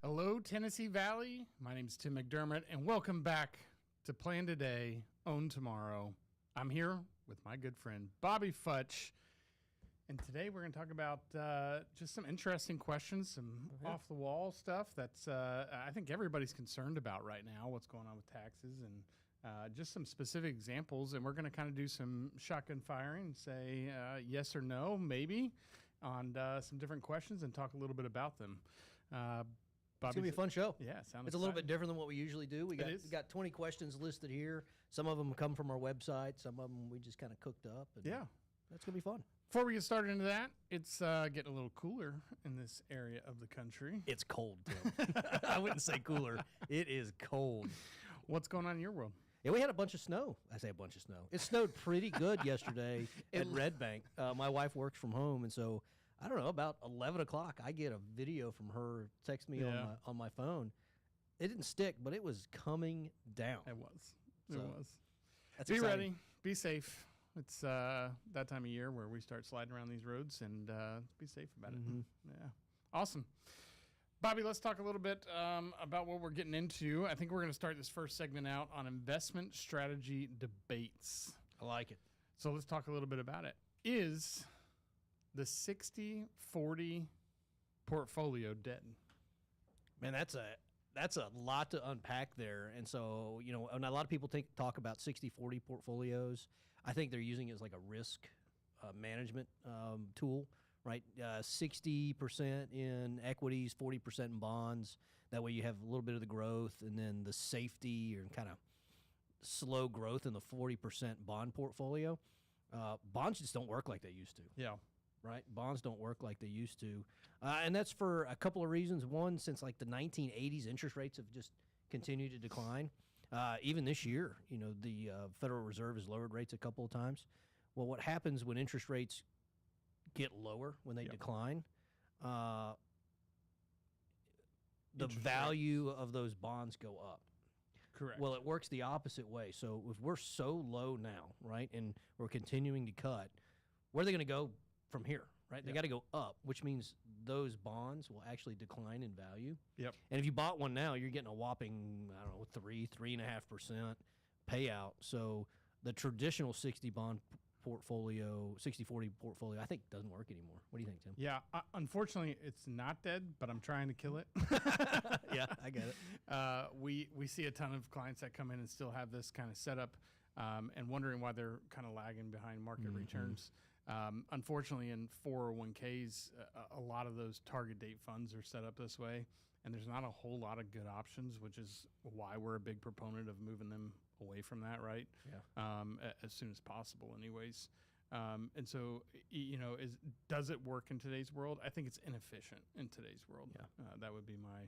Hello, Tennessee Valley. My name is Tim McDermott, and welcome back to Plan Today, Own Tomorrow. I'm here with my good friend, Bobby Futch, and today we're going to talk about just some interesting questions, some off-the-wall stuff that's I think everybody's concerned about right now, what's going on with taxes, and just some specific examples, and we're going to kind of do some shotgun firing and say yes or no, maybe, on some different questions and talk a little bit about them. It's going to be a fun show. Yeah, sounds It's a little bit different than what we usually do. We got 20 questions listed here. Some of them come from our website. Some of them we just kind of cooked up. And yeah. That's going to be fun. Before we get started into that, it's getting a little cooler in this area of the country. It's cold, Tim. I wouldn't say cooler. It is cold. What's going on in your world? Yeah, we had a bunch of snow. I say a bunch of snow. It snowed pretty good yesterday at Red Bank. My wife works from home, and so I don't know, about 11 o'clock, I get a video from her, text me on my phone. It didn't stick, but it was coming down. It was. It was. That's Be exciting. ready. Be safe. It's that time of year where we start sliding around these roads, and be safe about it. Yeah. Awesome. Bobby, let's talk a little bit about what we're getting into. I think we're going to start this first segment out on investment strategy debates. I like it. So let's talk a little bit about it. Is the 60-40 portfolio dead? Man, that's a lot to unpack there. And so, you know, and a lot of people talk about 60-40 portfolios. I think they're using it as like a risk management tool, right? 60% in equities, 40% in bonds. That way you have a little bit of the growth and then the safety or kind of slow growth in the 40% bond portfolio. Bonds just don't work like they used to. Yeah. Right? Bonds don't work like they used to. And that's for a couple of reasons. One, since like the 1980s, interest rates have just continued to decline. Even this year, you know, the Federal Reserve has lowered rates a couple of times. Well, what happens when interest rates get lower, when they decline, the value of those bonds go up. Correct. Well, it works the opposite way. So if we're so low now, right, and we're continuing to cut, where are they going to go from here, right? They got to go up, which means those bonds will actually decline in value. Yep. And if you bought one now, you're getting a whopping, I don't know, 3.5% payout. So the traditional 60-bond portfolio, 60-40 portfolio, I think doesn't work anymore. What do you think, Tim? Yeah. Unfortunately, it's not dead, but I'm trying to kill it. Yeah, I get it. We see a ton of clients that come in and still have this kind of setup and wondering why they're kind of lagging behind market returns. Unfortunately, in 401ks, a lot of those target date funds are set up this way, and there's not a whole lot of good options, which is why we're a big proponent of moving them away from that, right? Yeah. As soon as possible, anyways. And so, you know, does it work in today's world? I think it's inefficient in today's world. Yeah. That would be my...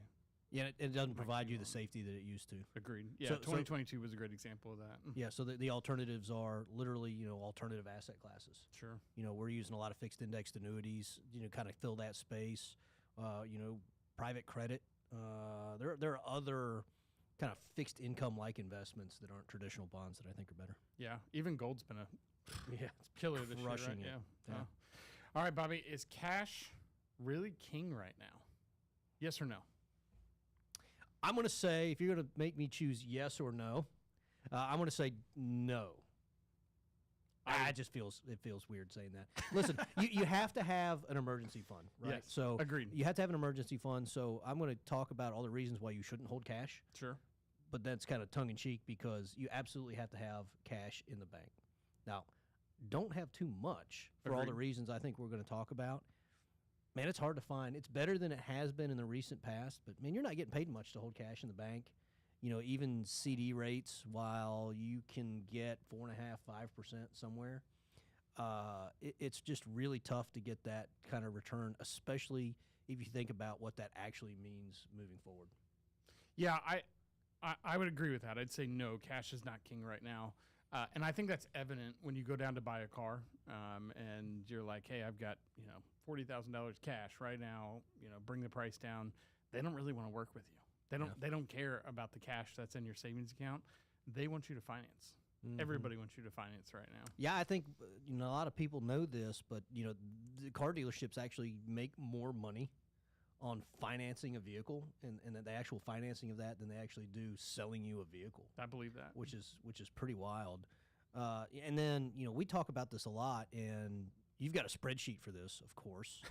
Yeah, it doesn't provide you the safety that it used to. Agreed. Yeah, So 2022 was a great example of that. Yeah, so the alternatives are literally, you know, alternative asset classes. Sure. You know, we're using a lot of fixed indexed annuities, you know, kind of fill that space. You know, private credit. There are other kind of fixed income like investments that aren't traditional bonds that I think are better. Yeah, even gold's been a it's killer this year, right? crushing it. Yeah. All right, Bobby, is cash really king right now? Yes or no? I'm going to say, if you're going to make me choose yes or no, I'm going to say no. It feels weird saying that. Listen, you have to have an emergency fund, right? Yes, So agreed. You have to have an emergency fund. So I'm going to talk about all the reasons why you shouldn't hold cash. Sure. But that's kind of tongue in cheek because you absolutely have to have cash in the bank. Now, don't have too much for all the reasons I think we're going to talk about. Man, it's hard to find. It's better than it has been in the recent past, but man, you're not getting paid much to hold cash in the bank. You know, even CD rates, while you can get 4.5%, 5% somewhere, it's just really tough to get that kind of return, especially if you think about what that actually means moving forward. Yeah, I would agree with that. I'd say no, cash is not king right now. And I think that's evident when you go down to buy a car, and you're like, hey, I've got, $40,000 cash right now, bring the price down. They don't really want to work with you. They don't care about the cash that's in your savings account. They want you to finance. Mm-hmm. Everybody wants you to finance right now. Yeah, I think a lot of people know this, but the car dealerships actually make more money on financing a vehicle and the actual financing of that than they actually do selling you a vehicle. I believe that, which is pretty wild. And then we talk about this a lot, and you've got a spreadsheet for this, of course.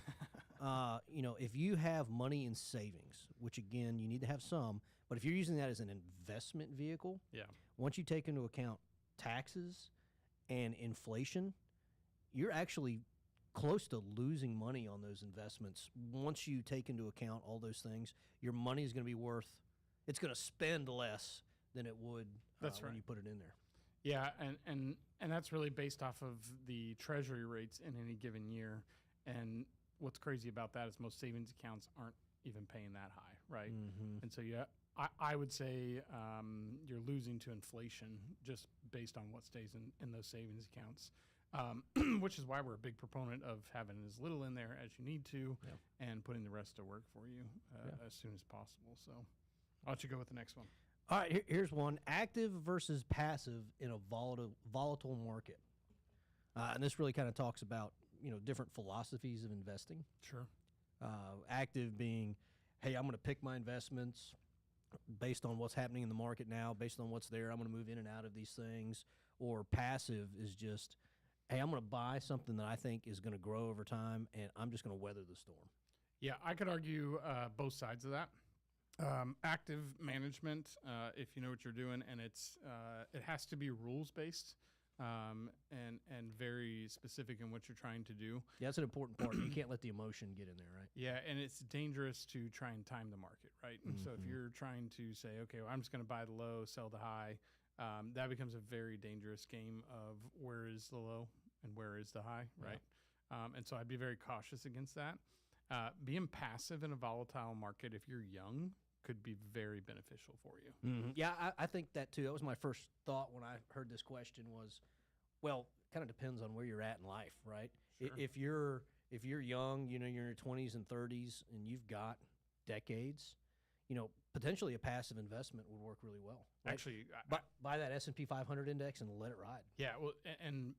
If you have money in savings, which again you need to have some, but if you're using that as an investment vehicle, once you take into account taxes and inflation, you're actually close to losing money on those investments. Once you take into account all those things, your money is going to be worth, it's going to spend less than it would when you put it in there. Yeah, and that's really based off of the treasury rates in any given year. And what's crazy about that is most savings accounts aren't even paying that high, right? Mm-hmm. And so I would say you're losing to inflation just based on what stays in those savings accounts. Which is why we're a big proponent of having as little in there as you need to and putting the rest to work for you as soon as possible. So I'll let you go with the next one. All right, here's one. Active versus passive in a volatile market. And this really kind of talks about, different philosophies of investing. Sure. Active being, hey, I'm going to pick my investments based on what's happening in the market now, based on what's there. I'm going to move in and out of these things. Or passive is just, hey, I'm going to buy something that I think is going to grow over time, and I'm just going to weather the storm. Yeah, I could argue both sides of that. Active management, if you know what you're doing, and it has to be rules based and very specific in what you're trying to do. Yeah, that's an important part. You can't let the emotion get in there, right? Yeah, and it's dangerous to try and time the market, right? Mm-hmm. So if you're trying to say, okay, well, I'm just going to buy the low, sell the high, that becomes a very dangerous game of where is the low and where is the high, right? And so I'd be very cautious against that. Being passive in a volatile market, if you're young, could be very beneficial for you. Mm-hmm. Yeah, I think that too. That was my first thought when I heard this question was, well, kind of depends on where you're at in life, right? Sure. If you're young, you're in your 20s and 30s and you've got decades, potentially a passive investment would work really well. Right? Actually, buy that S&P 500 index and let it ride. Yeah, well, and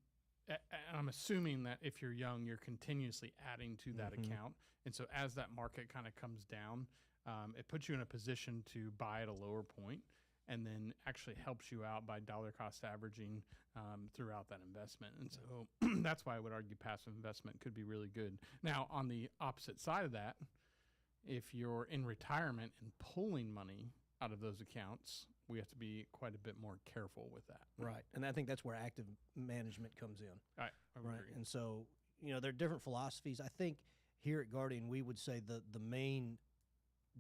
I'm assuming that if you're young, you're continuously adding to that account. And so as that market kind of comes down, it puts you in a position to buy at a lower point and then actually helps you out by dollar cost averaging throughout that investment. And so that's why I would argue passive investment could be really good. Now, on the opposite side of that, if you're in retirement and pulling money out of those accounts, we have to be quite a bit more careful with that. Right. And I think that's where active management comes in. I right. agree. And so, there are different philosophies. I think here at Guardian, we would say the main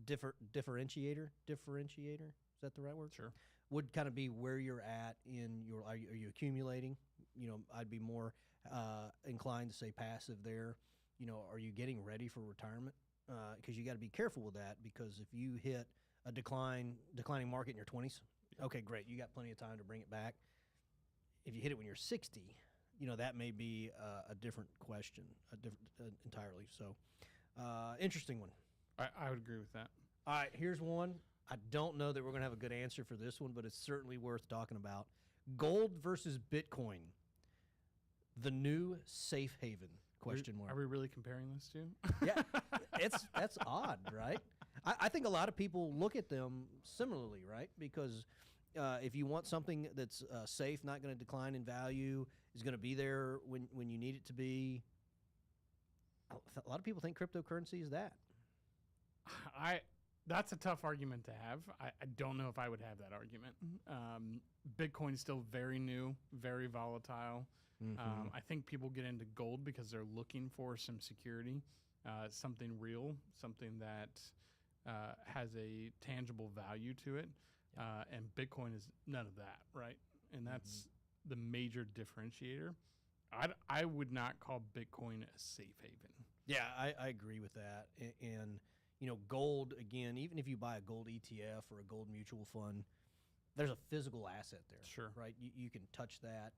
differentiator, is that the right word? Sure. Would kind of be where you're at in your, are you accumulating? I'd be more inclined to say passive there. Are you getting ready for retirement? Because you got to be careful with that, because if you hit a declining market in your 20s, okay, great, you got plenty of time to bring it back. If you hit it when you're 60, that may be a different question, entirely. So, interesting one. I would agree with that. All right, here's one. I don't know that we're going to have a good answer for this one, but it's certainly worth talking about. Gold versus Bitcoin, the new safe haven, question mark. Are we really comparing those two? Yeah, that's odd, right? I think a lot of people look at them similarly, right? Because if you want something that's safe, not going to decline in value, is going to be there when you need it to be, a lot of people think cryptocurrency is that. That's a tough argument to have. I don't know if I would have that argument. Bitcoin is still very new, very volatile. Mm-hmm. I think people get into gold because they're looking for some security, something real, something that has a tangible value to it. And Bitcoin is none of that, right? And that's the major differentiator. I would not call Bitcoin a safe haven. Yeah, I agree with that. And, gold, again, even if you buy a gold ETF or a gold mutual fund, there's a physical asset there. Sure. Right? You can touch that.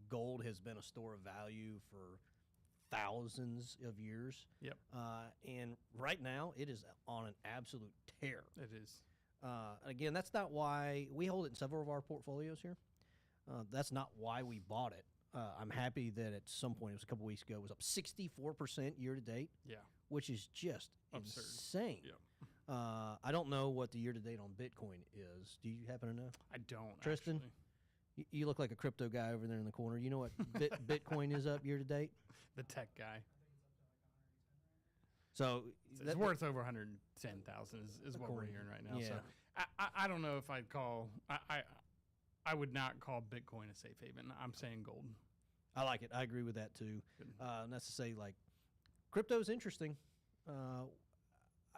Gold has been a store of value for thousands of years. Yep. And right now, it is on an absolute tear. It is. Again, that's not why we hold it in several of our portfolios here. That's not why we bought it. I'm happy that at some point, it was a couple weeks ago, it was up 64% year to date. Yeah. Which is just absurd. Insane. Yep. I don't know what the year to date on Bitcoin is. Do you happen to know? I don't. Tristan? Actually. You look like a crypto guy over there in the corner. You know what Bitcoin is up year to date? The tech guy. So it's worth over 110,000 is what we're hearing right now. Yeah. So I don't know if I'd call I would not call Bitcoin a safe haven. I'm saying gold. I like it. I agree with that too. And that's to say, like, crypto is interesting.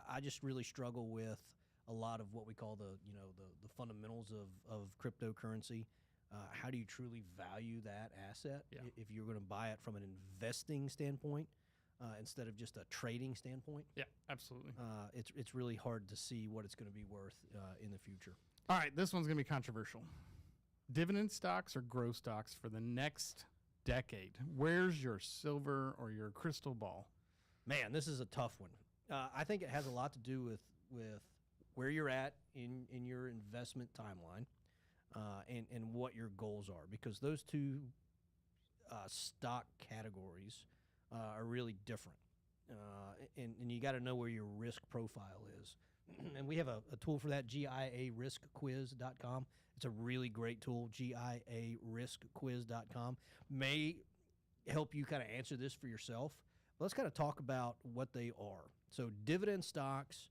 I just really struggle with a lot of what we call the fundamentals of cryptocurrency. How do you truly value that asset if you're going to buy it from an investing standpoint instead of just a trading standpoint? Yeah, absolutely. It's really hard to see what it's going to be worth in the future. All right, this one's going to be controversial. Dividend stocks or growth stocks for the next decade? Where's your silver or your crystal ball? Man, this is a tough one. I think it has a lot to do with where you're at in your investment timeline and what your goals are, because those two stock categories are really different. And you got to know where your risk profile is. And we have a tool for that, GIAriskquiz.com. It's a really great tool, GIAriskquiz.com. May help you kind of answer this for yourself. Let's kind of talk about what they are. So dividend stocks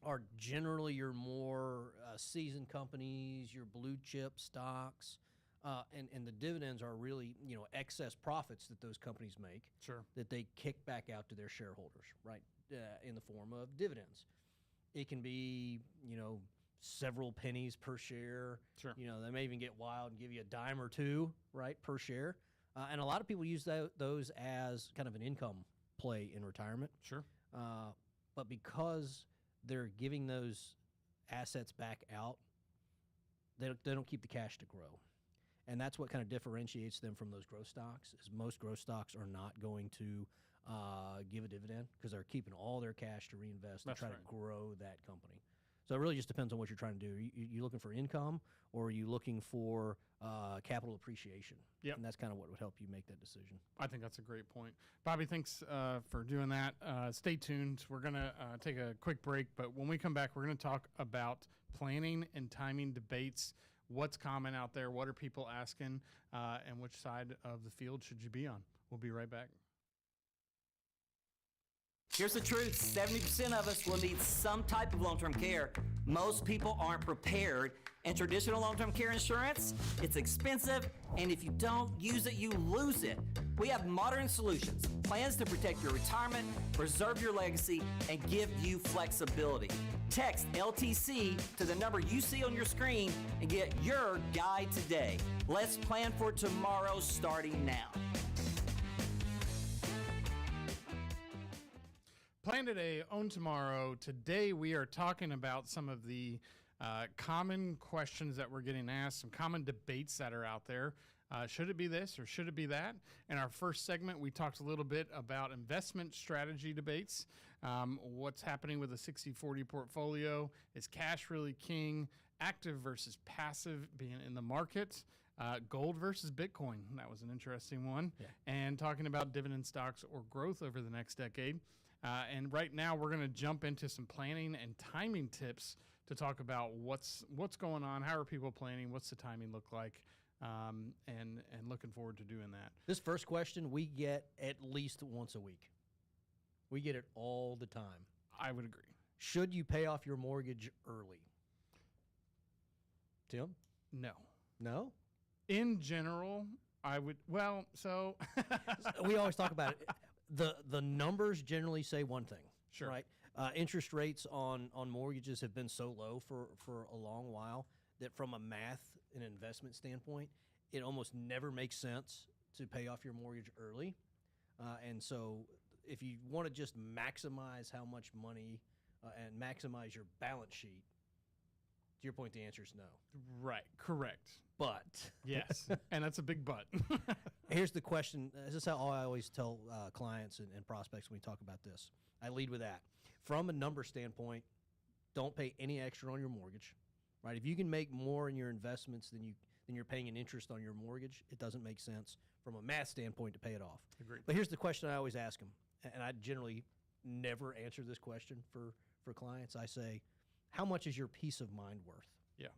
are generally your more seasoned companies, your blue chip stocks, and the dividends are really excess profits that those companies make. Sure. That they kick back out to their shareholders, right, in the form of dividends. It can be several pennies per share. Sure. They may even get wild and give you a dime or two, right, per share. And a lot of people use those as kind of an income play in retirement. Sure. But because they're giving those assets back out, they don't keep the cash to grow. And that's what kind of differentiates them from those growth stocks, is most growth stocks are not going to give a dividend because they're keeping all their cash to reinvest and try to grow that company. So it really just depends on what you're trying to do. You looking for income, or are you looking for capital appreciation? Yeah. And that's kind of what would help you make that decision. I think that's a great point. Bobby, thanks for doing that. Stay tuned. We're going to take a quick break, but when we come back, we're going to talk about planning and timing debates. What's common out there? What are people asking? And which side of the field should you be on? We'll be right back. Here's the truth. 70% of us will need some type of long-term care. Most people aren't prepared. And traditional long-term care insurance, it's expensive, and if you don't use it, you lose it. We have modern solutions, plans to protect your retirement, preserve your legacy, and give you flexibility. Text LTC to the number you see on your screen and get your guide today. Let's plan for tomorrow, starting now. Plan today, own tomorrow. Today we are talking about some of the common questions that we're getting asked, some common debates that are out there. Should it be this or should it be that? In our first segment, we talked a little bit about investment strategy debates. What's happening with a 60-40 portfolio? Is cash really king? Active versus passive being in the market? Gold versus Bitcoin. That was an interesting one. Yeah. And talking about dividend stocks or growth over the next decade. And right now, we're going to jump into some planning and timing tips to talk about what's going on, how are people planning, what's the timing look like, and looking forward to doing that. This first question we get at least once a week. We get it all the time. I would agree. Should you pay off your mortgage early? Tim? No. No? In general, I would. Well, so we always talk about it. The numbers generally say one thing. Sure. Right? Interest rates on mortgages have been so low for a long while that from a math and investment standpoint, it almost never makes sense to pay off your mortgage early. And so if you want to just maximize how much money and maximize your balance sheet, to your point, the answer is no. Right. Correct. But Yes. And that's a big but. here's the question. This is how I always tell clients and prospects when we talk about this. I lead with that. From a number standpoint, don't pay any extra on your mortgage. Right? If you can make more in your investments than you're paying in interest on your mortgage, it doesn't make sense from a math standpoint to pay it off. Agreed. But here's the question I always ask them, and I generally never answer this question for clients. I say, how much is your peace of mind worth? Yeah.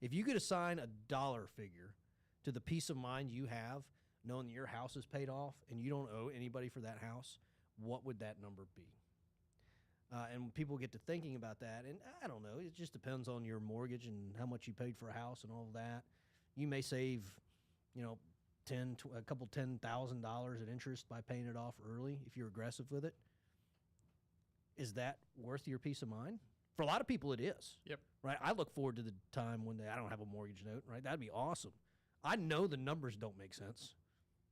If you could assign a dollar figure to the peace of mind you have, knowing that your house is paid off and you don't owe anybody for that house, what would that number be? And when people get to thinking about that, and I don't know, it just depends on your mortgage and how much you paid for a house and all of that. You may save, a couple $10,000 in interest by paying it off early if you're aggressive with it. Is that worth your peace of mind? For a lot of people, it is. Yep. Right. I look forward to the time when I don't have a mortgage note. Right. That'd be awesome. I know the numbers don't make sense,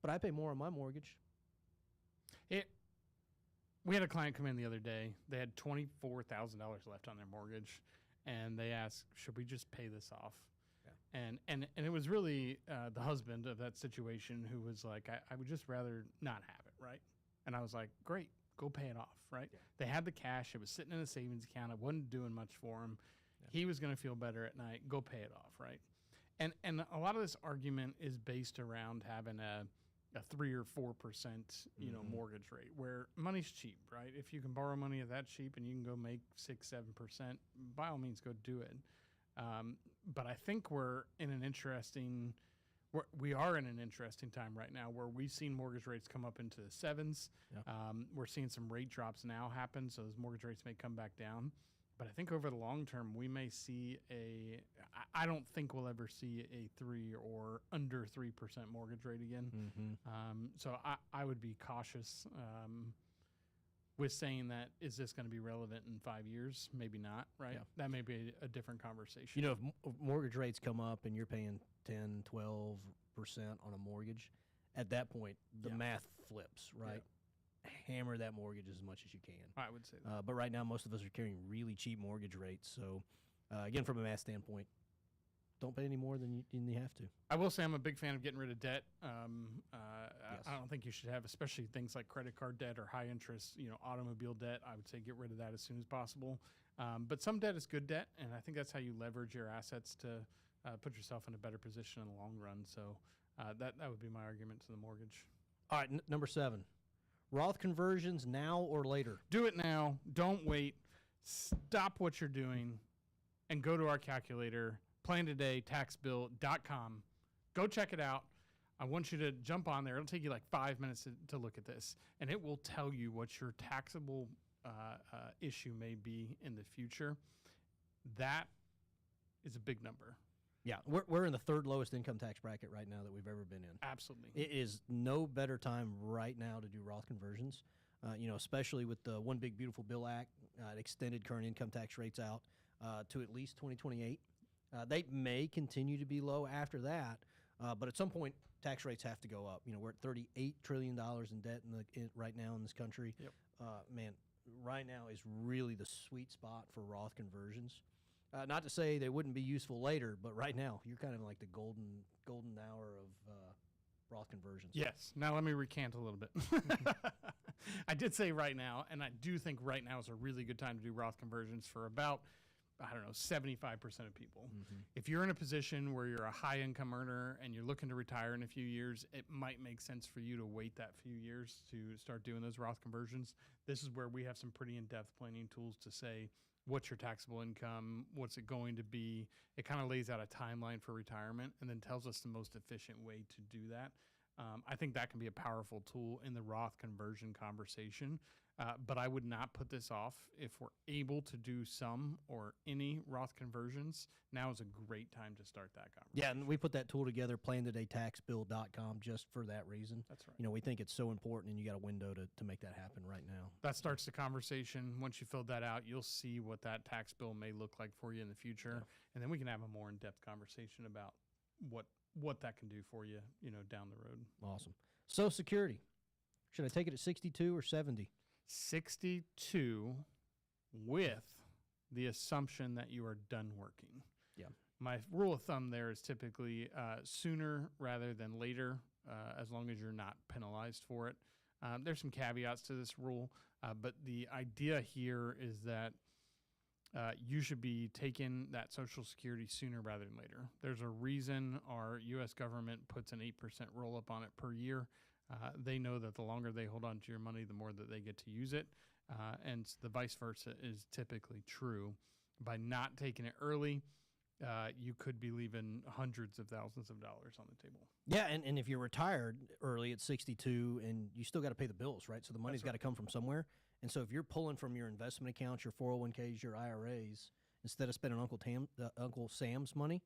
but I pay more on my mortgage. We had a client come in the other day. They had $24,000 left on their mortgage, and they asked, "Should we just pay this off?" Yeah. And it was really the husband of that situation who was like, "I would just rather not have it." Right. And I was like, "Great. Go pay it off," right? Yeah. They had the cash. It was sitting in a savings account. It wasn't doing much for him. Yeah. He was going to feel better at night. Go pay it off, right? And a lot of this argument is based around having a 3 or 4% mortgage rate, where money's cheap, right? If you can borrow money at that cheap and you can go make 6-7%, by all means, go do it. But I think we are in an interesting time right now where we've seen mortgage rates come up into the 7s. Yeah. We're seeing some rate drops now happen, so those mortgage rates may come back down. But I think over the long term, we may see I don't think we'll ever see a 3 or under 3% mortgage rate again. Mm-hmm. So I would be cautious with saying that, is this going to be relevant in 5 years? Maybe not, right? Yeah. That may be a different conversation. If mortgage rates come up and you're paying 10, 12% on a mortgage, at that point, the math flips, right? Yeah. Hammer that mortgage as much as you can. I would say that. But right now, most of us are carrying really cheap mortgage rates. So, again, from a math standpoint, don't pay any more than you have to. I will say I'm a big fan of getting rid of debt. Yes. I don't think you should have, especially things like credit card debt or high interest, automobile debt. I would say get rid of that as soon as possible. But some debt is good debt, and I think that's how you leverage your assets to put yourself in a better position in the long run. So that would be my argument to the mortgage. All right, number 7. Roth conversions now or later? Do it now. Don't wait. Stop what you're doing and go to our calculator, plantodaytaxbill.com. Go check it out. I want you to jump on there. It'll take you like 5 minutes to look at this, and it will tell you what your taxable issue may be in the future. That is a big number. Yeah, we're in the 3rd lowest income tax bracket right now that we've ever been in. Absolutely. It is no better time right now to do Roth conversions, especially with the One Big Beautiful Bill Act. It extended current income tax rates out to at least 2028. They may continue to be low after that, but at some point, tax rates have to go up. We're at $38 trillion in debt right now in this country. Yep. Man, right now is really the sweet spot for Roth conversions. Not to say they wouldn't be useful later, but right now you're kind of like the golden hour of Roth conversions. Yes. Now let me recant a little bit. I did say right now, and I do think right now is a really good time to do Roth conversions for about, 75% of people. Mm-hmm. If you're in a position where you're a high income earner and you're looking to retire in a few years, it might make sense for you to wait that few years to start doing those Roth conversions. This is where we have some pretty in-depth planning tools to say, what's your taxable income? What's it going to be? It kind of lays out a timeline for retirement and then tells us the most efficient way to do that. I think that can be a powerful tool in the Roth conversion conversation, but I would not put this off. If we're able to do some or any Roth conversions, now is a great time to start that conversation. Yeah, and we put that tool together, plantodaytaxbill.com, just for that reason. That's right. We think it's so important, and you got a window to make that happen right now. That starts the conversation. Once you fill that out, you'll see what that tax bill may look like for you in the future, and then we can have a more in-depth conversation about what that can do for you, down the road. Awesome. Social Security. Should I take it at 62 or 70? 62 with the assumption that you are done working. Yeah. My rule of thumb there is typically sooner rather than later, as long as you're not penalized for it. There's some caveats to this rule, but the idea here is that you should be taking that Social Security sooner rather than later. There's a reason our U.S. government puts an 8% roll-up on it per year. They know that the longer they hold on to your money, the more that they get to use it. And the vice versa is typically true. By not taking it early, you could be leaving hundreds of thousands of dollars on the table. Yeah, and if you're retired early at 62 and you still got to pay the bills, right? So the money's got to come from somewhere. And so if you're pulling from your investment accounts, your 401ks, your IRAs, instead of spending Uncle Sam's money,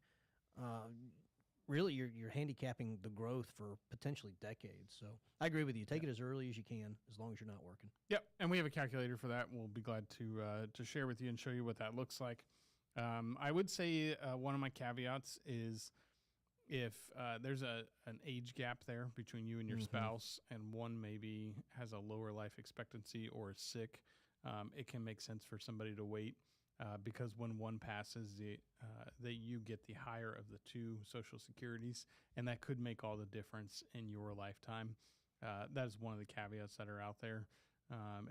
really you're handicapping the growth for potentially decades. So I agree with you. Take it as early as you can, as long as you're not working. Yep, and we have a calculator for that. We'll be glad to share with you and show you what that looks like. I would say one of my caveats is if there's an age gap there between you and your spouse, and one maybe has a lower life expectancy or is sick, it can make sense for somebody to wait because when one passes, you get the higher of the two Social Securities, and that could make all the difference in your lifetime. That is one of the caveats that are out there.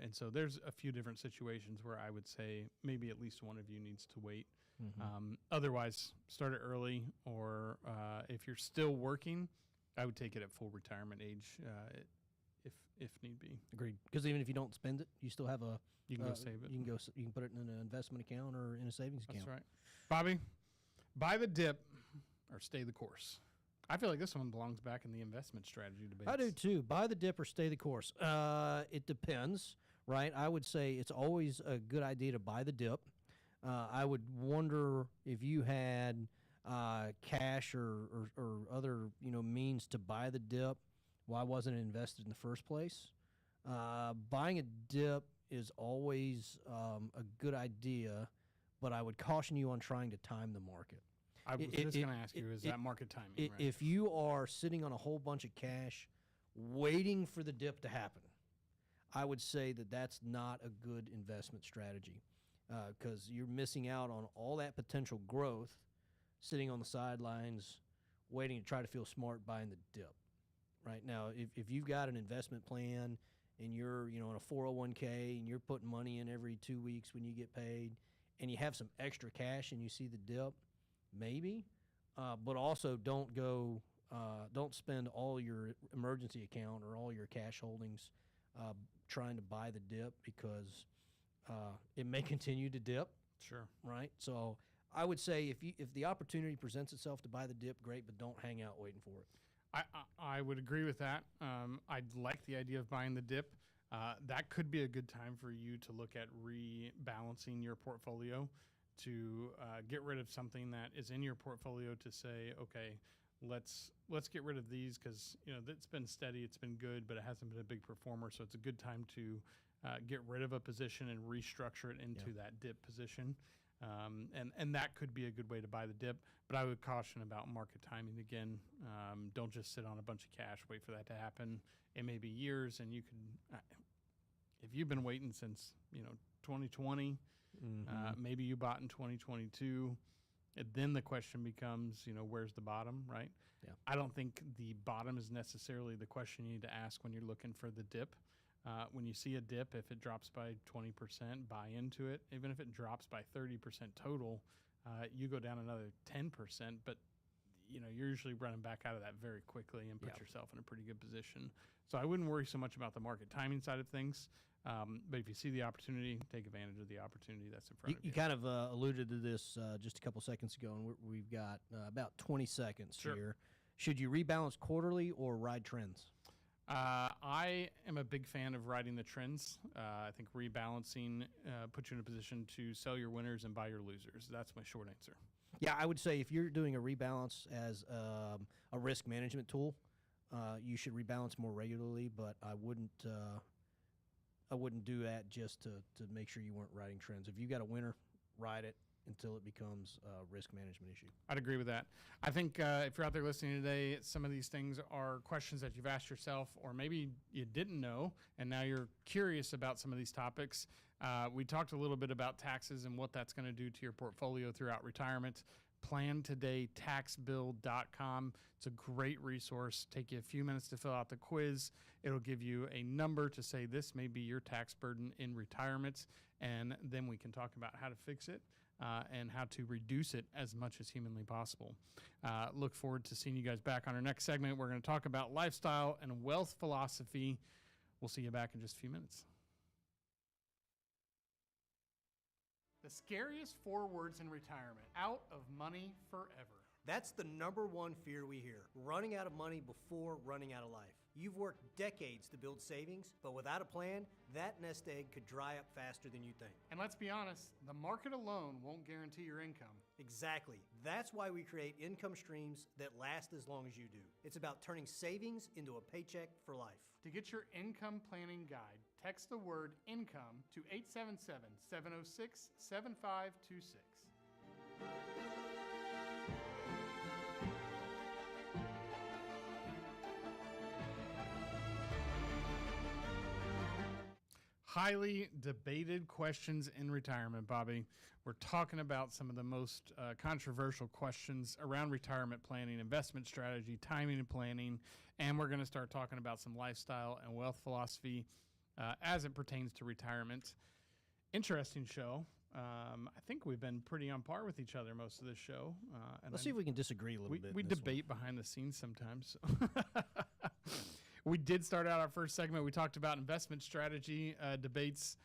And so there's a few different situations where I would say maybe at least one of you needs to wait. Otherwise, start it early, or if you're still working, I would take it at full retirement age if need be. Agreed. Because even if you don't spend it, you still have you can go save it. You can put it in an investment account or in a savings account. That's right. Bobby, buy the dip or stay the course. I feel like this one belongs back in the investment strategy debate. I do too. Buy the dip or stay the course. It depends, right? I would say it's always a good idea to buy the dip. I would wonder if you had cash or other means to buy the dip. Why wasn't it invested in the first place? Buying a dip is always a good idea, but I would caution you on trying to time the market. I was just going to ask you, is that market timing, right? If you are sitting on a whole bunch of cash waiting for the dip to happen, I would say that that's not a good investment strategy because you're missing out on all that potential growth sitting on the sidelines waiting to try to feel smart buying the dip. Right now, if you've got an investment plan and you're in a 401k and you're putting money in every 2 weeks when you get paid and you have some extra cash and you see the dip, maybe, but also don't spend all your emergency account or all your cash holdings trying to buy the dip because it may continue to dip. Sure. Right. So I would say if the opportunity presents itself to buy the dip, great, but don't hang out waiting for it. I would agree with that. I'd like the idea of buying the dip. That could be a good time for you to look at rebalancing your portfolio, to get rid of something that is in your portfolio, to say, okay, let's get rid of these because it's been steady, it's been good, but it hasn't been a big performer. So it's a good time to get rid of a position and restructure it into that dip position. And that could be a good way to buy the dip, but I would caution about market timing again. Don't just sit on a bunch of cash, wait for that to happen. It may be years, and you can, if you've been waiting since 2020, maybe you bought in 2022. Then the question becomes, where's the bottom, right? Yeah. I don't think the bottom is necessarily the question you need to ask when you're looking for the dip. When you see a dip, if it drops by 20%, buy into it. Even if it drops by 30% total, you go down another 10%, but you're usually running back out of that very quickly and put yourself in a pretty good position. So I wouldn't worry so much about the market timing side of things. But if you see the opportunity, take advantage of the opportunity that's in front of you. You kind of alluded to this just a couple seconds ago, and we've got about 20 seconds here. Should you rebalance quarterly or ride trends? I am a big fan of riding the trends. I think rebalancing puts you in a position to sell your winners and buy your losers. That's my short answer. Yeah, I would say if you're doing a rebalance as a risk management tool, you should rebalance more regularly, but I wouldn't do that just to make sure you weren't riding trends. If you got a winner, ride it. until it becomes a risk management issue. I'd agree with that. I think if you're out there listening today, some of these things are questions that you've asked yourself, or maybe you didn't know, and now you're curious about some of these topics. We talked a little bit about taxes and what that's going to do to your portfolio throughout retirement. PlanTodayTaxBill.com. It's a great resource. Take you a few minutes to fill out the quiz. It'll give you a number to say this may be your tax burden in retirement, and then we can talk about how to fix it and how to reduce it as much as humanly possible. Look forward to seeing you guys back on our next segment. We're going to talk about lifestyle and wealth philosophy. We'll see you back in just a few minutes. The scariest 4 words in retirement: out of money forever. That's the number one fear we hear, running out of money before running out of life. You've worked decades to build savings, but without a plan, that nest egg could dry up faster than you think. And let's be honest, the market alone won't guarantee your income. Exactly. That's why we create income streams that last as long as you do. It's about turning savings into a paycheck for life. To get your income planning guide, text the word income to 877-706-7526. Highly debated questions in retirement, Bobby. We're talking about some of the most controversial questions around retirement planning, investment strategy, timing and planning, and we're going to start talking about some lifestyle and wealth philosophy as it pertains to retirement. Interesting show. I think we've been pretty on par with each other most of this show. Let's see if we can disagree a little bit. We debate behind the scenes sometimes. We did start out our first segment. We talked about investment strategy debates,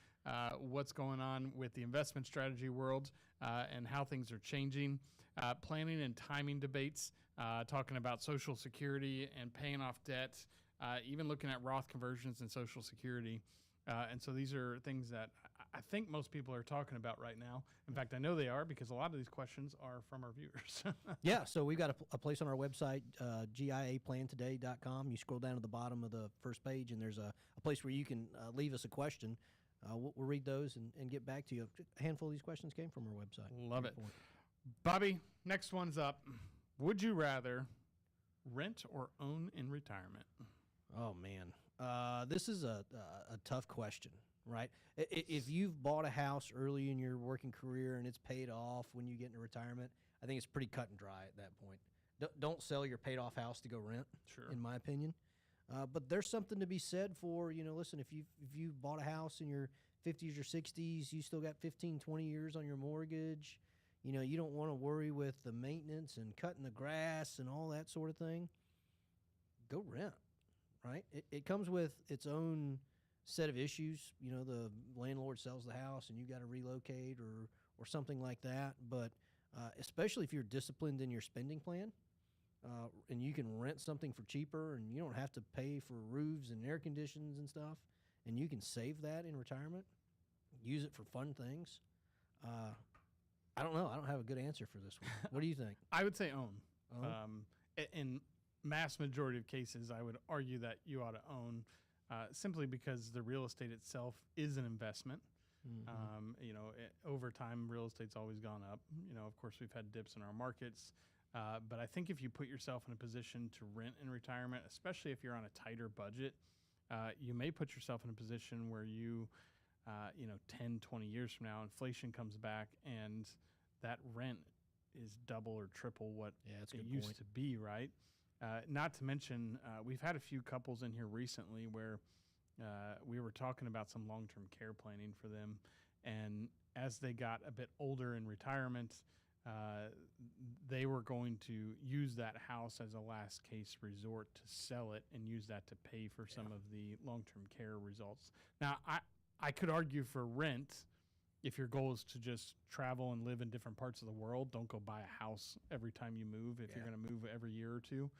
what's going on with the investment strategy world and how things are changing. Planning and timing debates, talking about Social Security and paying off debt, even looking at Roth conversions and Social Security. And so these are things that I think most people are talking about right now. In fact, I know they are because a lot of these questions are from our viewers. Yeah, so we've got a place on our website, GIAPlantoday.com. You scroll down to the bottom of the first page, and there's a place where you can leave us a question. We'll read those and get back to you. A handful of these questions came from our website. Love it. Bobby, next one's up. Would you rather rent or own in retirement? Oh, man. This is a tough question, right? If you've bought a house early in your working career and it's paid off when you get into retirement, I think it's pretty cut and dry at that point. Don't sell your paid off house to go rent, in my opinion. But there's something to be said for, listen, if you bought a house in your 50s or 60s, you still got 15, 20 years on your mortgage. You don't want to worry with the maintenance and cutting the grass and all that sort of thing. Go rent. Right? It comes with its own set of issues. The landlord sells the house and you got to relocate or something like that. But especially if you're disciplined in your spending plan and you can rent something for cheaper and you don't have to pay for roofs and air conditions and stuff, and you can save that in retirement, use it for fun things. I don't know. I don't have a good answer for this one. What do you think? I would say own. In mass majority of cases, I would argue that you ought to own simply because the real estate itself is an investment. Over time, real estate's always gone up. Of course, we've had dips in our markets. But I think if you put yourself in a position to rent in retirement, especially if you're on a tighter budget, you may put yourself in a position where 10, 20 years from now, inflation comes back and that rent is double or triple what it used to be, right? Not to mention, we've had a few couples in here recently where we were talking about some long-term care planning for them. And as they got a bit older in retirement, they were going to use that house as a last case resort to sell it and use that to pay for some of the long-term care results. Now, I could argue for rent. If your goal is to just travel and live in different parts of the world, don't go buy a house every time you move if you're going to move every year or two.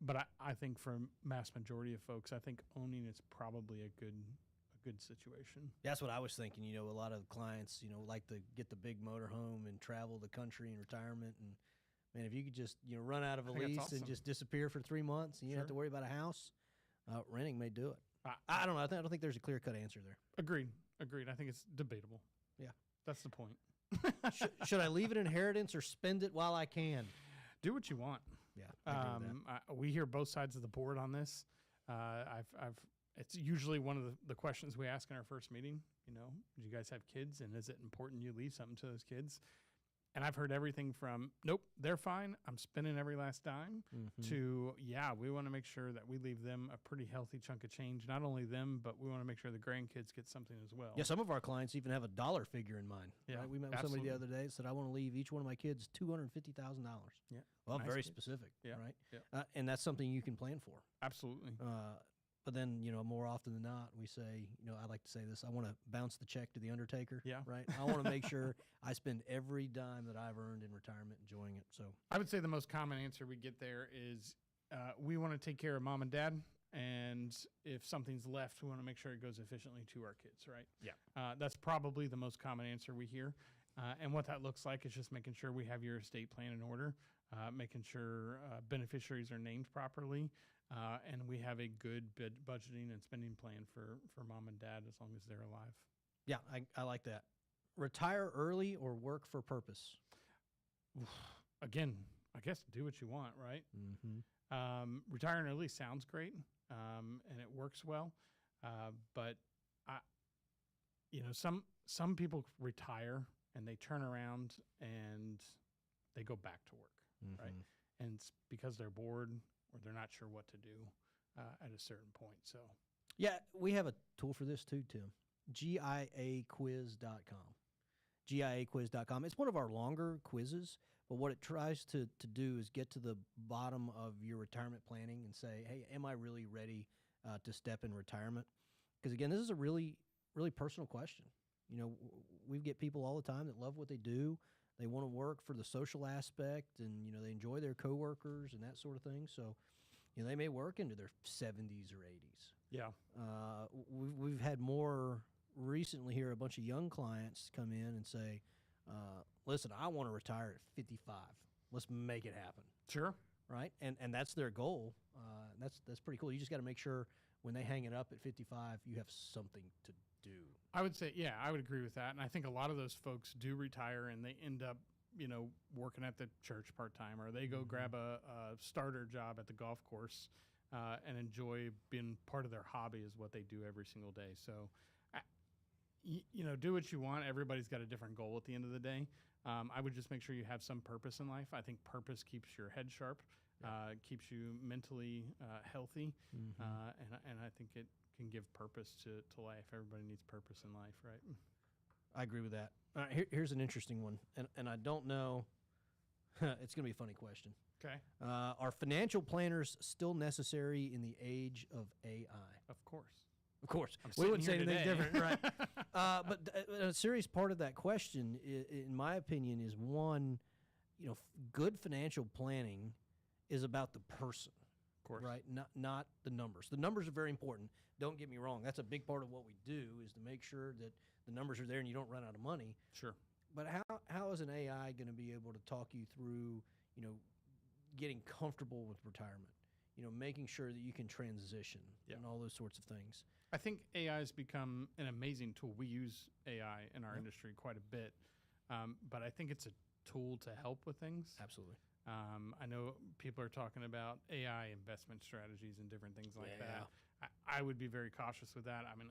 But I think for mass majority of folks, I think owning is probably a good situation. That's what I was thinking. A lot of clients, like to get the big motorhome and travel the country in retirement. And man, if you could just, run out of a lease and just disappear for 3 months and you don't have to worry about a house, renting may do it. I don't know. I don't think there's a clear-cut answer there. Agreed. I think it's debatable. Yeah. That's the point. Should I leave an inheritance or spend it while I can? Do what you want. Yeah, I agree with that. We hear both sides of the board on this. It's usually one of the questions we ask in our first meeting. You know, do you guys have kids, and is it important you leave something to those kids? And I've heard everything from, nope, they're fine, I'm spending every last dime, to, yeah, we want to make sure that we leave them a pretty healthy chunk of change. Not only them, but we want to make sure the grandkids get something as well. Yeah, some of our clients even have a dollar figure in mind. Yeah, right? We met with somebody the absolutely. other day that said, I want to leave each one of my kids $250,000. Yeah. Well, Nice very kids. specific, Yeah, right? yeah. And that's something you can plan for. Absolutely. But then, you know, more often than not, we say, you know, I like to say this, I want to bounce the check to the undertaker. Yeah. Right? I want to make sure I spend every dime that I've earned in retirement enjoying it. So, I would say the most common answer we get there is we want to take care of mom and dad. And if something's left, we want to make sure it goes efficiently to our kids, right? Yeah. That's probably the most common answer we hear. And what that looks like is just making sure we have your estate plan in order, making sure beneficiaries are named properly, and we have a good budgeting and spending plan for mom and dad as long as they're alive. yeah, I like that. Retire early or work for purpose? Again, I guess do what you want, right? Retiring early sounds great, and it works well, but some people retire and they turn around and they go back to work, right? And it's because they're bored or they're not sure what to do at a certain point. So Yeah, we have a tool for this too, Tim. GIAquiz.com. GIAquiz.com. It's one of our longer quizzes, but what it tries to do is get to the bottom of your retirement planning and say, hey, am I really ready to step in retirement? Because again, this is a really, really personal question. You know, we get people all the time that love what they do. They want to work for the social aspect, and you know they enjoy their coworkers and that sort of thing. So, you know, they may work into their 70s or 80s. yeah, We've had more recently here. A bunch of young clients come in and say, "Listen, I want to retire at 55. Let's make it happen." sure. Right, and that's their goal. That's pretty cool. You just got to make sure when they hang it up at 55, you have something to do. I would say, yeah, I would agree with that. And I think a lot of those folks do retire and they end up, you know, working at the church part-time, or they go grab a starter job at the golf course and enjoy being part of their hobby is what they do every single day. So, you know, do what you want. Everybody's got a different goal at the end of the day. I would just make sure you have some purpose in life. I think purpose keeps your head sharp, keeps you mentally healthy, and I think it can give purpose to life. Everybody needs purpose in life, right? I agree with that. Here's an interesting one, and I don't know. It's going to be a funny question. Okay. Are financial planners still necessary in the age of AI? Of course. Of course, I'm we sitting wouldn't say here anything today. different, right? But a serious part of that question, in my opinion, is one, you know, good financial planning is about the person, Of course. right? Not the numbers. The numbers are very important. Don't get me wrong. That's a big part of what we do is to make sure that the numbers are there and you don't run out of money. Sure. But how is an AI going to be able to talk you through, you know, getting comfortable with retirement? You know, making sure that you can transition and all those sorts of things. I think AI has become an amazing tool. We use AI in our industry quite a bit, but I think it's a tool to help with things. Absolutely. I know people are talking about AI investment strategies and different things like that. I would be very cautious with that. I mean,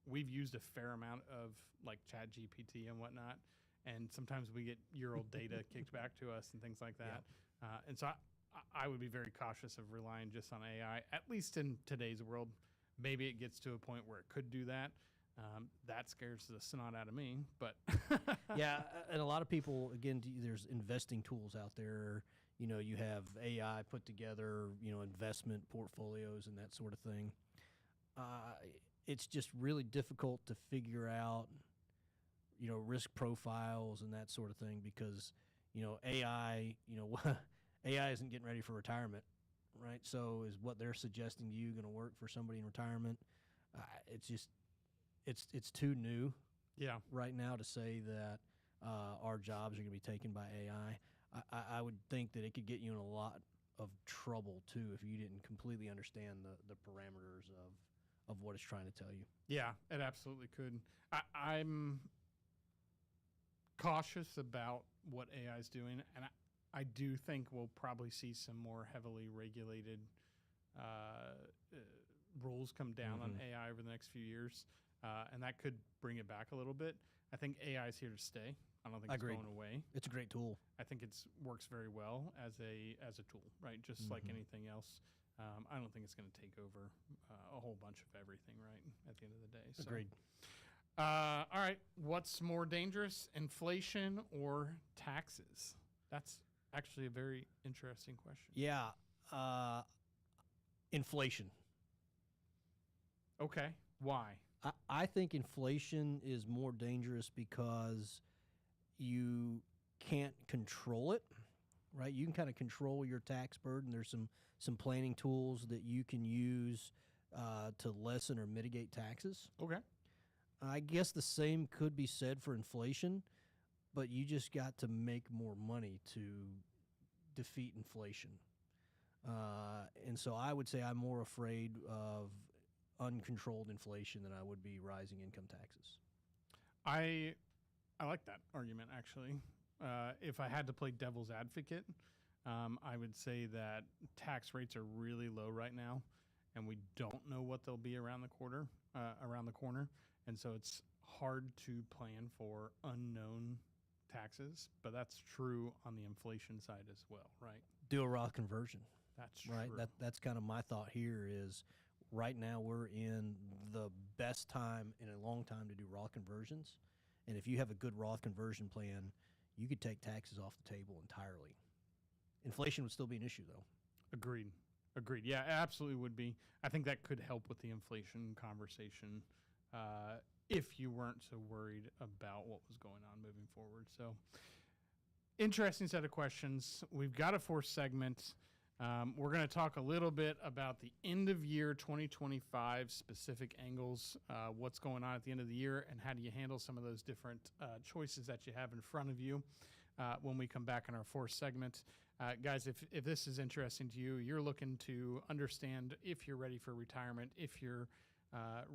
we've used a fair amount of like Chat GPT and whatnot, and sometimes we get year-old data kicked back to us and things like that. And so I would be very cautious of relying just on AI, at least in today's world. Maybe it gets to a point where it could do that. That scares the snot out of me, but Yeah, and a lot of people, again, there's investing tools out there. You know, you have AI put together, you know, investment portfolios and that sort of thing. It's just really difficult to figure out, you know, risk profiles and that sort of thing because, you know, AI, you know, AI isn't getting ready for retirement, right? So is what they're suggesting to you going to work for somebody in retirement? It's just, it's too new yeah, right now to say that our jobs are going to be taken by AI. I would think that it could get you in a lot of trouble too if you didn't completely understand the parameters of what it's trying to tell you. yeah, it absolutely could. I'm cautious about what AI is doing, and I do think we'll probably see some more heavily regulated rules come down on AI over the next few years, and that could bring it back a little bit. I think AI is here to stay. I don't think it's Agreed. going away. It's a great tool. I think it's works very well as a tool, right? Just like anything else. I don't think it's going to take over a whole bunch of everything, right? At the end of the day. So. Agreed. All right. What's more dangerous, inflation or taxes? That's actually a very interesting question. Yeah. Inflation. Okay. Why? I think inflation is more dangerous because you can't control it, right? You can kind of control your tax burden. There's some planning tools that you can use to lessen or mitigate taxes. Okay. I guess the same could be said for inflation, but you just got to make more money to defeat inflation. And so I would say I'm more afraid of uncontrolled inflation than I would be rising income taxes. I like that argument, actually. If I had to play devil's advocate, I would say that tax rates are really low right now, and we don't know what they'll be around the corner. And so it's hard to plan for unknown taxes, but that's true on the inflation side as well, right? Do a Roth conversion. That's right. true. That's kind of my thought here is right now we're in the best time in a long time to do Roth conversions. And if you have a good Roth conversion plan, you could take taxes off the table entirely. Inflation would still be an issue, though. Agreed. Yeah, it absolutely would be. I think that could help with the inflation conversation if you weren't so worried about what was going on moving forward. So, interesting set of questions. We've got a fourth segment. We're going to talk a little bit about the end of year 2025 specific angles, what's going on at the end of the year, and how do you handle some of those different choices that you have in front of you when we come back in our fourth segment. Guys, if this is interesting to you, you're looking to understand if you're ready for retirement, if you're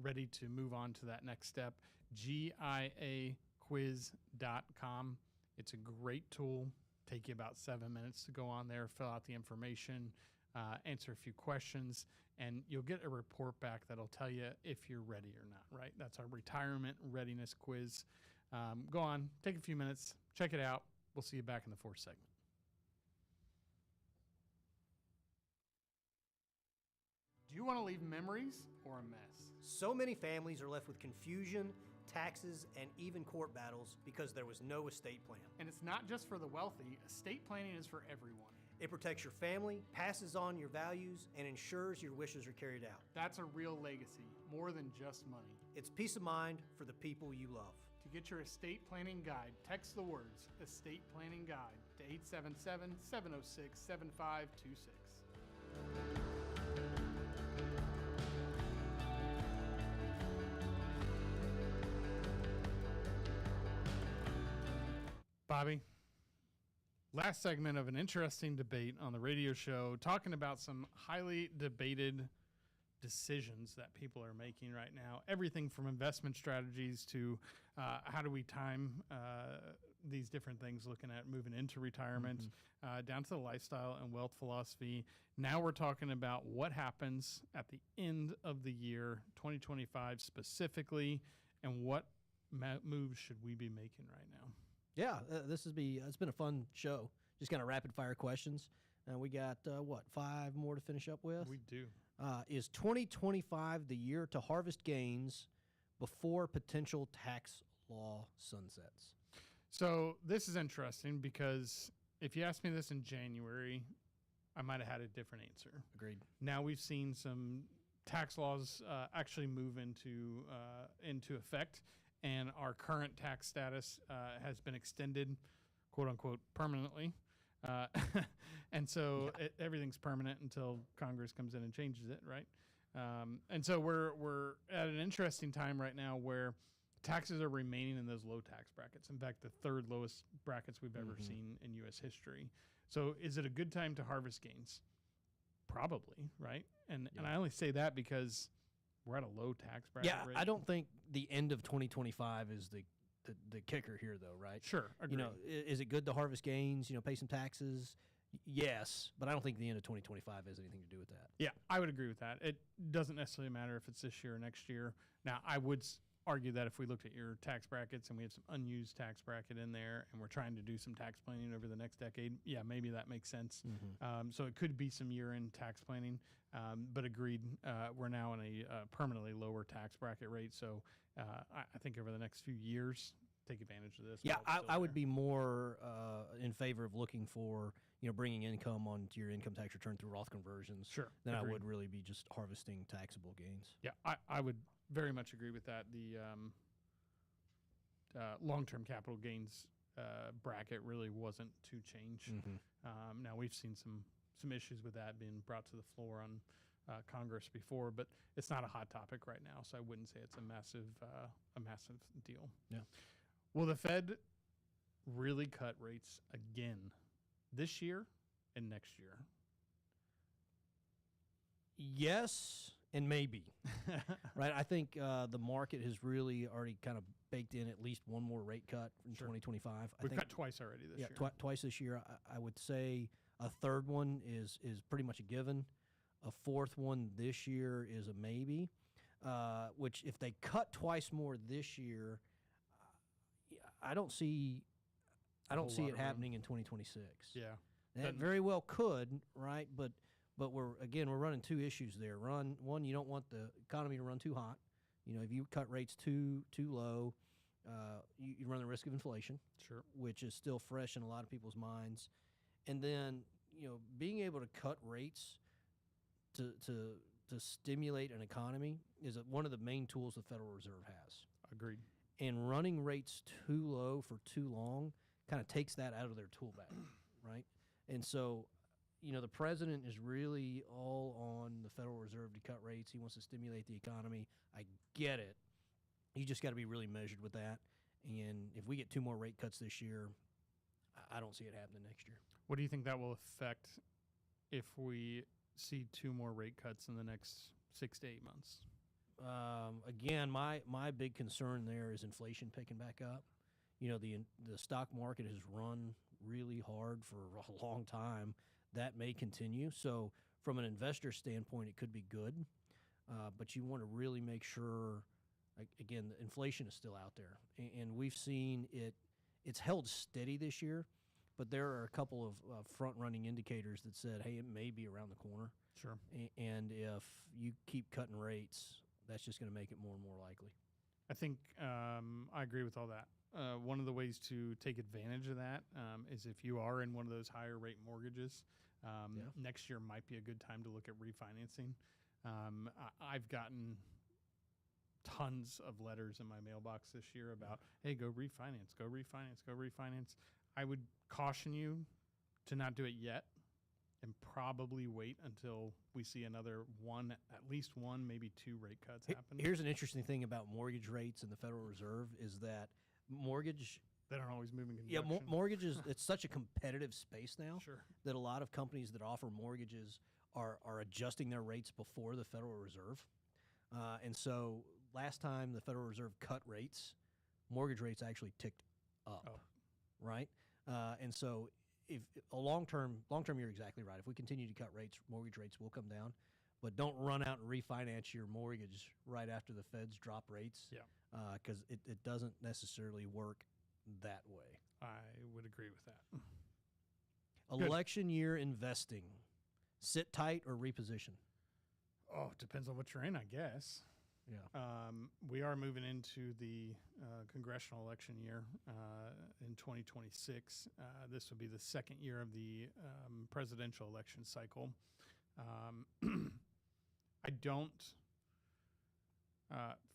ready to move on to that next step, GIAquiz.com. It's a great tool. Take you about 7 minutes to go on there, fill out the information, answer a few questions, and you'll get a report back that'll tell you if you're ready or not, right? That's our retirement readiness quiz. Go on, take a few minutes, check it out. We'll see you back in the fourth segment. Do you want to leave memories or a mess? So many families are left with confusion, taxes, and even court battles because there was no estate plan. And it's not just for the wealthy. Estate planning is for everyone. It protects your family, passes on your values, and ensures your wishes are carried out. That's a real legacy, more than just money. It's peace of mind for the people you love. To get your estate planning guide, text the words Estate Planning Guide to 877-706-7526. Bobby, last segment of an interesting debate on the radio show, talking about some highly debated decisions that people are making right now. Everything from investment strategies to how do we time these different things, looking at moving into retirement, down to the lifestyle and wealth philosophy. Now we're talking about what happens at the end of the year, 2025 specifically, and what moves should we be making right now? Yeah, it's been a fun show. Just kind of rapid fire questions. We got, 5 more to finish up with? We do. Is 2025 the year to harvest gains before potential tax law sunsets? So this is interesting because if you asked me this in January, I might have had a different answer. Agreed. Now we've seen some tax laws actually move into effect, and our current tax status has been extended, quote unquote, permanently. And so everything's permanent until Congress comes in and changes it, right? And so we're at an interesting time right now where taxes are remaining in those low tax brackets. In fact, the third lowest brackets we've ever seen in U.S. history. So is it a good time to harvest gains? Probably, right? And I only say that because we're at a low tax bracket. Yeah, rate. I don't think the end of 2025 is the kicker here, though, right? Sure, You know, agreed. is it good to harvest gains? You know, pay some taxes. Yes, but I don't think the end of 2025 has anything to do with that. Yeah, I would agree with that. It doesn't necessarily matter if it's this year or next year. Now, I would argue that if we looked at your tax brackets and we have some unused tax bracket in there and we're trying to do some tax planning over the next decade, yeah, maybe that makes sense. So it could be some year-end tax planning, but agreed, we're now in a permanently lower tax bracket rate. So I think over the next few years, take advantage of this. Yeah, while it's I still would there. be more in favor of looking for, you know, bringing income onto your income tax return through Roth conversions Sure, than I agreed. would really be just harvesting taxable gains. Yeah, I would very much agree with that. The long-term capital gains bracket really wasn't to change. Now we've seen some issues with that being brought to the floor on Congress before, but it's not a hot topic right now, so I wouldn't say it's a massive deal. Yeah. Will the Fed really cut rates again this year and next year? Yes, and maybe. Right? I think the market has really already kind of baked in at least one more rate cut in Sure. 2025. We've I think cut twice already this yeah, year. twice this year. I would say a third one is pretty much a given. A fourth one this year is a maybe. Which, if they cut twice more this year, I don't see whole lot it of room. happening in 2026. Yeah. That Doesn't- very well could, right? But we're running two issues there. One, you don't want the economy to run too hot. You know, if you cut rates too low, you run the risk of inflation, Sure. which is still fresh in a lot of people's minds. And then, you know, being able to cut rates to stimulate an economy is one of the main tools the Federal Reserve has. Agreed. And running rates too low for too long kind of takes that out of their tool bag, right? And so, you know, the president is really all on the Federal Reserve to cut rates. He wants to stimulate the economy. I get it. You just got to be really measured with that. And if we get two more rate cuts this year, I don't see it happening next year. What do you think that will affect if we see two more rate cuts in the next 6 to 8 months? Again, my big concern there is inflation picking back up. You know, the stock market has run really hard for a long time. That may continue. So from an investor standpoint, it could be good. But you want to really make sure, again, the inflation is still out there. And we've seen it's held steady this year, but there are a couple of front-running indicators that said, hey, it may be around the corner. Sure. And if you keep cutting rates, that's just going to make it more and more likely. I think I agree with all that. One of the ways to take advantage of that is if you are in one of those higher rate mortgages, next year might be a good time to look at refinancing. I've gotten tons of letters in my mailbox this year about, hey, go refinance, go refinance, go refinance. I would caution you to not do it yet and probably wait until we see another at least one, maybe two rate cuts happen. Here's an interesting thing about mortgage rates and the Federal Reserve is that mortgage, They don't always move in yeah, conjunction. mortgages, it's such a competitive space now Sure. that a lot of companies that offer mortgages are adjusting their rates before the Federal Reserve. And so last time the Federal Reserve cut rates, mortgage rates actually ticked up, right? And so if a long-term, you're exactly right. If we continue to cut rates, mortgage rates will come down. But don't run out and refinance your mortgage right after the feds drop rates. Yeah. Because it doesn't necessarily work that way. I would agree with that. Election year investing. Sit tight or reposition? Oh, it depends on what you're in, I guess. Yeah. We are moving into the congressional election year in 2026. This will be the second year of the presidential election cycle. I don't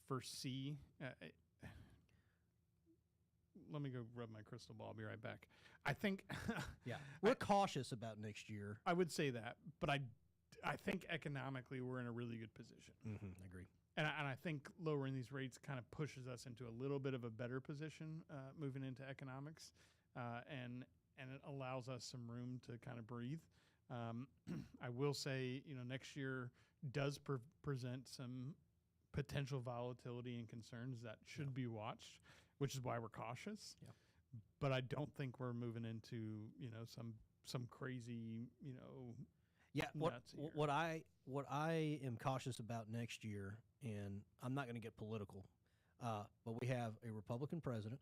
foresee. Let me go rub my crystal ball. I'll be right back. I think. Yeah. We're cautious about next year. I would say that, but I think economically we're in a really good position. Agree. And I think lowering these rates kind of pushes us into a little bit of a better position moving into economics, and it allows us some room to kind of breathe. I will say, next year does present some potential volatility and concerns that should be watched. which is why we're cautious. Yeah. But I don't think we're moving into, some crazy, Yeah, nuts here. what I am cautious about next year, and I'm not going to get political, but we have a Republican president,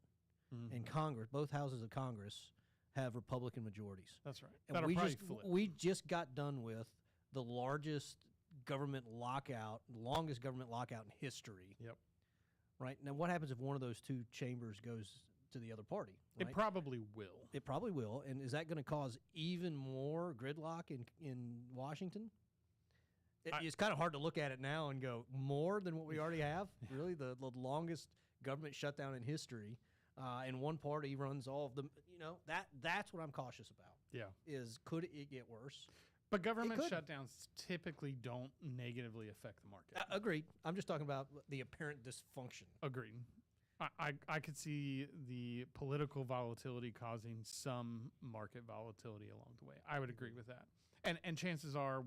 Mhm. and Congress, both houses of Congress, have Republican majorities. That's right. And That'll we probably just flip. we just got done with the largest government lockout, longest government lockout in history. Yep. Right now, what happens if one of those two chambers goes to the other party? Right? It probably will. It probably will. And is that going to cause even more gridlock in Washington? It's kind of hard to look at it now and go, more than what we already have? Really? The longest government shutdown in history. And one party runs all of them. That's what I'm cautious about. Yeah. Is could it get worse? But government could. shutdowns typically don't negatively affect the market. Agreed. I'm just talking about the apparent dysfunction. Agreed. I could see the political volatility causing some market volatility along the way. I would agree with that. And chances are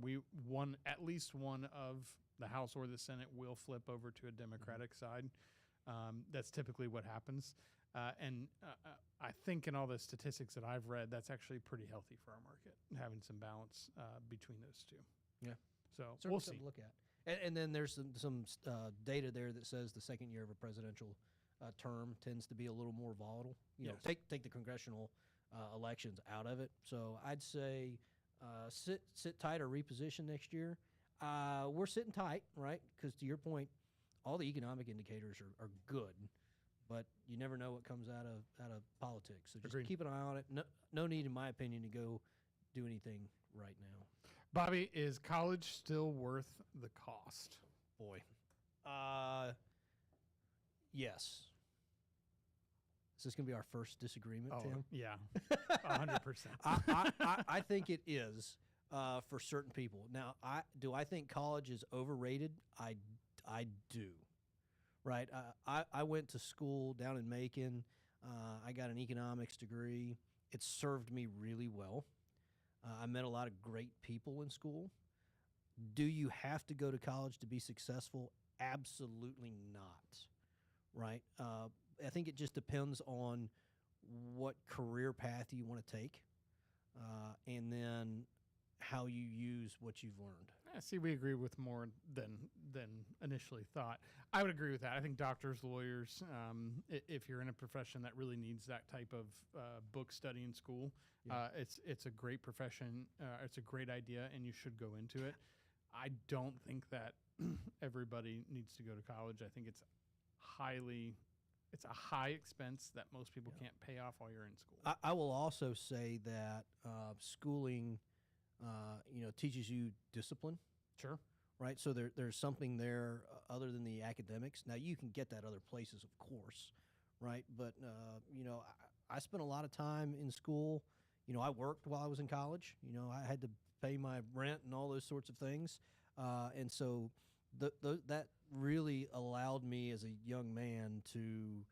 at least one of the House or the Senate will flip over to a Democratic side. That's typically what happens. And I think in all the statistics that I've read, that's actually pretty healthy for our market, having some balance between those two. Yeah. So Certainly we'll something see. to look at. And then there's some data there that says the second year of a presidential term tends to be a little more volatile. You know, Yes. take the congressional elections out of it. So I'd say sit tight or reposition next year. We're sitting tight, right? Because to your point, all the economic indicators are good, but you never know what comes out of politics. So just Agreed. keep an eye on it. No need, in my opinion, to go do anything right now. Bobby, is college still worth the cost? Boy. Yes. Is this going to be our first disagreement, Tim? yeah, 100%. I think it is for certain people. Now, do I think college is overrated? I do. Right. I went to school down in Macon. I got an economics degree. It served me really well. I met a lot of great people in school. Do you have to go to college to be successful? Absolutely not. Right. I think it just depends on what career path you want to take, and then how you use what you've learned. I see, we agree with more than initially thought. I would agree with that. I think doctors, lawyers, if you're in a profession that really needs that type of book study in school, it's a great profession. It's a great idea, and you should go into it. I don't think that everybody needs to go to college. I think it's a high expense that most people can't pay off while you're in school. I will also say that schooling, teaches you discipline. Sure. Right. So there's something there other than the academics. Now you can get that other places, of course. Right. But, I spent a lot of time in school. I worked while I was in college. I had to pay my rent and all those sorts of things. And so that really allowed me as a young man to,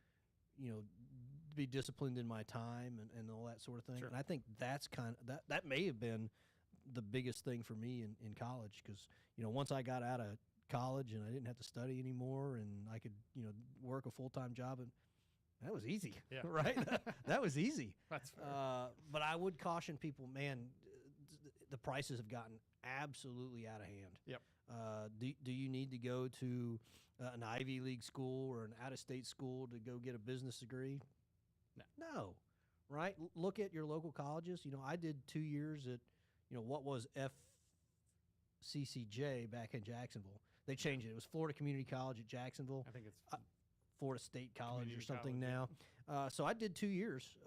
be disciplined in my time and all that sort of thing. Sure. And I think that's that may have been the biggest thing for me in college, because, once I got out of college and I didn't have to study anymore and I could, work a full-time job, and that was easy. Yeah. Right. That was easy. That's fair. But I would caution people, man, the prices have gotten absolutely out of hand. Yep. Do you need to go to an Ivy League school or an out-of-state school to go get a business degree? No. Right? Look at your local colleges. I did 2 years at, what was FCCJ back in Jacksonville. They changed it. It was Florida Community College at Jacksonville. I think it's Florida State College Community or something college, now. So I did 2 years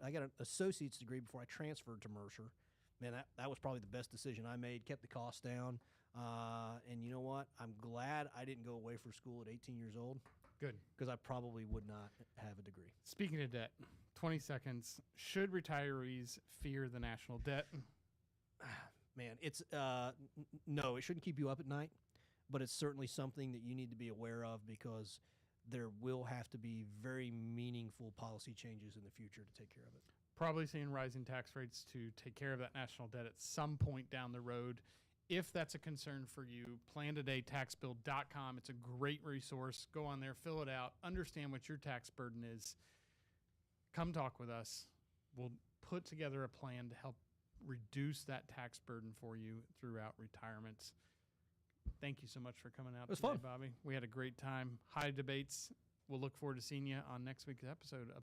I got an associate's degree before I transferred to Mercer. Man, that was probably the best decision I made. Kept the cost down. And you know what? I'm glad I didn't go away for school at 18 years old, good. because I probably would not have a degree. Speaking of debt, 20 seconds. Should retirees fear the national debt? Man, it's no, it shouldn't keep you up at night, but it's certainly something that you need to be aware of, because there will have to be very meaningful policy changes in the future to take care of it. Probably seeing rising tax rates to take care of that national debt at some point down the road if that's a concern for you, plantodaytaxbill.com. It's a great resource. Go on there, fill it out, understand what your tax burden is. Come talk with us. We'll put together a plan to help reduce that tax burden for you throughout retirement. Thank you so much for coming out was today, fun. Bobby. We had a great time. High debates. We'll look forward to seeing you on next week's episode of